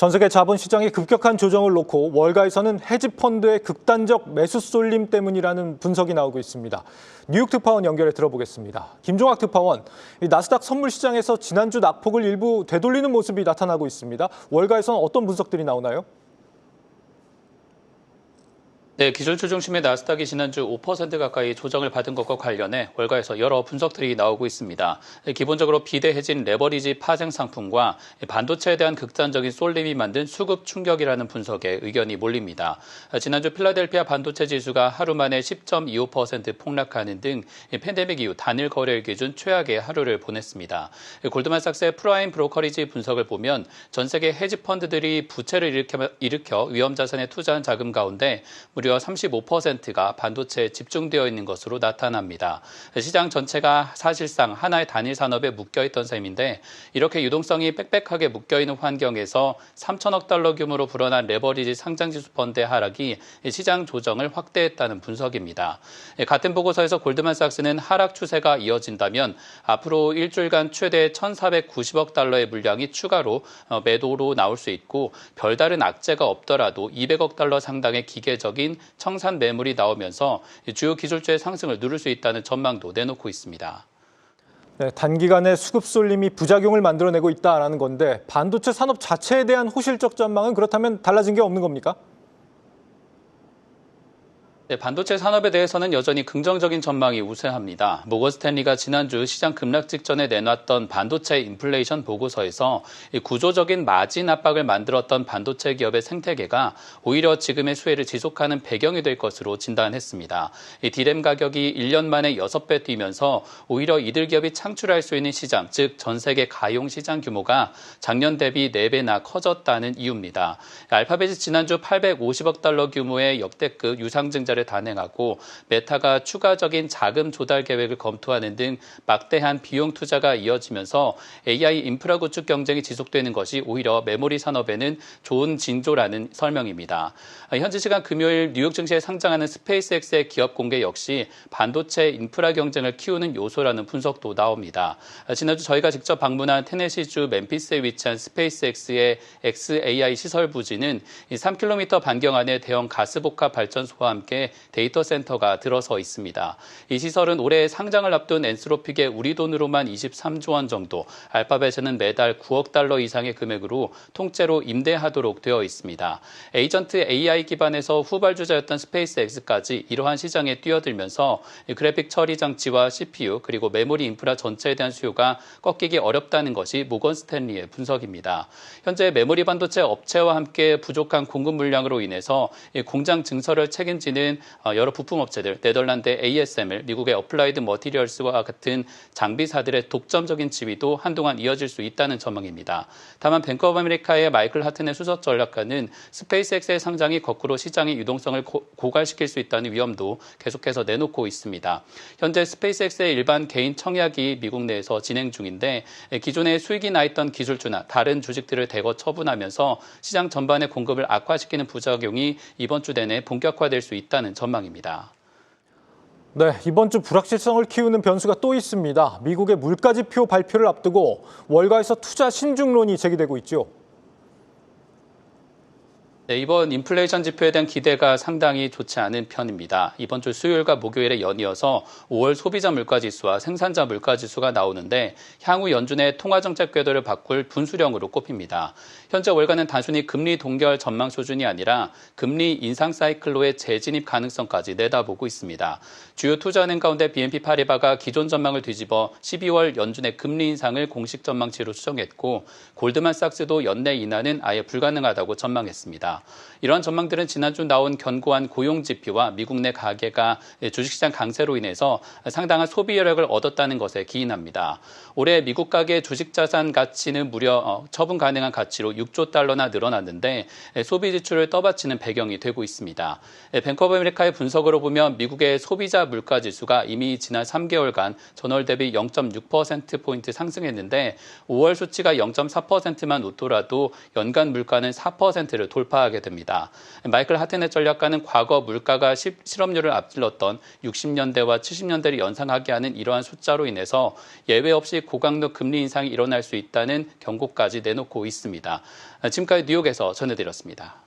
전 세계 자본시장의 급격한 조정을 놓고 월가에서는 헤지펀드의 극단적 매수 쏠림 때문이라는 분석이 나오고 있습니다. 뉴욕 특파원 연결해 들어보겠습니다. 김종학 특파원, 나스닥 선물시장에서 지난주 낙폭을 일부 되돌리는 모습이 나타나고 있습니다. 월가에서는 어떤 분석들이 나오나요? 네, 기술주 중심의 나스닥이 지난주 5% 가까이 조정을 받은 것과 관련해 월가에서 여러 분석들이 나오고 있습니다. 기본적으로 비대해진 레버리지 파생 상품과 반도체에 대한 극단적인 쏠림이 만든 수급 충격이라는 분석에 의견이 몰립니다. 지난주 필라델피아 반도체 지수가 하루 만에 10.25% 폭락하는 등 팬데믹 이후 단일 거래일 기준 최악의 하루를 보냈습니다. 골드만삭스의 프라임 브로커리지 분석을 보면 전 세계 헤지펀드들이 부채를 일으켜 위험자산에 투자한 자금 가운데 무려 35%가 반도체에 집중되어 있는 것으로 나타납니다. 시장 전체가 사실상 하나의 단일 산업에 묶여있던 셈인데 이렇게 유동성이 빽빽하게 묶여있는 환경에서 3천억 달러 규모로 불어난 레버리지 상장지수 펀드의 하락이 시장 조정을 확대했다는 분석입니다. 같은 보고서에서 골드만삭스는 하락 추세가 이어진다면 앞으로 일주일간 최대 1,490억 달러의 물량이 추가로 매도로 나올 수 있고 별다른 악재가 없더라도 200억 달러 상당의 기계적인 청산 매물이 나오면서 주요 기술주의 상승을 누릴 수 있다는 전망도 내놓고 있습니다. 네, 단기간에 수급 쏠림이 부작용을 만들어내고 있다는 건데 반도체 산업 자체에 대한 호실적 전망은 그렇다면 달라진 게 없는 겁니까? 네, 반도체 산업에 대해서는 여전히 긍정적인 전망이 우세합니다. 모건 스탠리가 지난주 시장 급락 직전에 내놨던 반도체 인플레이션 보고서에서 구조적인 마진 압박을 만들었던 반도체 기업의 생태계가 오히려 지금의 수혜를 지속하는 배경이 될 것으로 진단했습니다. 디램 가격이 1년 만에 6배 뛰면서 오히려 이들 기업이 창출할 수 있는 시장, 즉 전 세계 가용 시장 규모가 작년 대비 4배나 커졌다는 이유입니다. 알파벳이 지난주 850억 달러 규모의 역대급 유상증자를 단행하고 메타가 추가적인 자금 조달 계획을 검토하는 등 막대한 비용 투자가 이어지면서 AI 인프라 구축 경쟁이 지속되는 것이 오히려 메모리 산업에는 좋은 징조라는 설명입니다. 현지 시간 금요일 뉴욕 증시에 상장하는 스페이스X의 기업 공개 역시 반도체 인프라 경쟁을 키우는 요소라는 분석도 나옵니다. 지난주 저희가 직접 방문한 테네시주 멤피스에 위치한 스페이스X의 XAI 시설 부지는 3km 반경 안에 대형 가스복합 발전소와 함께 데이터 센터가 들어서 있습니다. 이 시설은 올해 상장을 앞둔 엔스로픽의 우리 돈으로만 23조 원 정도, 알파벳에는 매달 9억 달러 이상의 금액으로 통째로 임대하도록 되어 있습니다. 에이전트 AI 기반에서 후발주자였던 스페이스X까지 이러한 시장에 뛰어들면서 그래픽 처리 장치와 CPU 그리고 메모리 인프라 전체에 대한 수요가 꺾이기 어렵다는 것이 모건 스탠리의 분석입니다. 현재 메모리 반도체 업체와 함께 부족한 공급 물량으로 인해서 공장 증설을 책임지는 여러 부품업체들, 네덜란드의 ASML, 미국의 어플라이드 머티리얼스와 같은 장비사들의 독점적인 지위도 한동안 이어질 수 있다는 전망입니다. 다만 뱅크 오브 아메리카의 마이클 하튼의 수석 전략가는 스페이스X의 상장이 거꾸로 시장의 유동성을 고갈시킬 수 있다는 위험도 계속해서 내놓고 있습니다. 현재 스페이스X의 일반 개인 청약이 미국 내에서 진행 중인데 기존에 수익이 나 있던 기술주나 다른 주식들을 대거 처분하면서 시장 전반의 공급을 악화시키는 부작용이 이번 주 내내 본격화될 수 있다는 전망입니다. 네, 이번 주 불확실성을 키우는 변수가 또 있습니다. 미국의 물가지표 발표를 앞두고 월가에서 투자 신중론이 제기되고 있죠. 네, 이번 인플레이션 지표에 대한 기대가 상당히 좋지 않은 편입니다. 이번 주 수요일과 목요일에 연이어서 5월 소비자 물가지수와 생산자 물가지수가 나오는데 향후 연준의 통화정책 궤도를 바꿀 분수령으로 꼽힙니다. 현재 월가는 단순히 금리 동결 전망 수준이 아니라 금리 인상 사이클로의 재진입 가능성까지 내다보고 있습니다. 주요 투자은행 가운데 BNP 파리바가 기존 전망을 뒤집어 12월 연준의 금리 인상을 공식 전망치로 수정했고 골드만삭스도 연내 인하는 아예 불가능하다고 전망했습니다. 이러한 전망들은 지난주 나온 견고한 고용지표와 미국 내 가계가 주식시장 강세로 인해서 상당한 소비 여력을 얻었다는 것에 기인합니다. 올해 미국 가계 주식자산 가치는 무려 처분 가능한 가치로 6조 달러나 늘어났는데 소비 지출을 떠받치는 배경이 되고 있습니다. 뱅크 오브 아메리카의 분석으로 보면 미국의 소비자 물가지수가 이미 지난 3개월간 전월 대비 0.6%포인트 상승했는데 5월 수치가 0.4%만 웃돌아도 연간 물가는 4%를 돌파하게 불가하게 됩니다. 마이클 하트넷 전략가는 과거 물가가 실업률을 앞질렀던 60년대와 70년대를 연상하게 하는 이러한 숫자로 인해서 예외 없이 고강도 금리 인상이 일어날 수 있다는 경고까지 내놓고 있습니다. 지금까지 뉴욕에서 전해드렸습니다.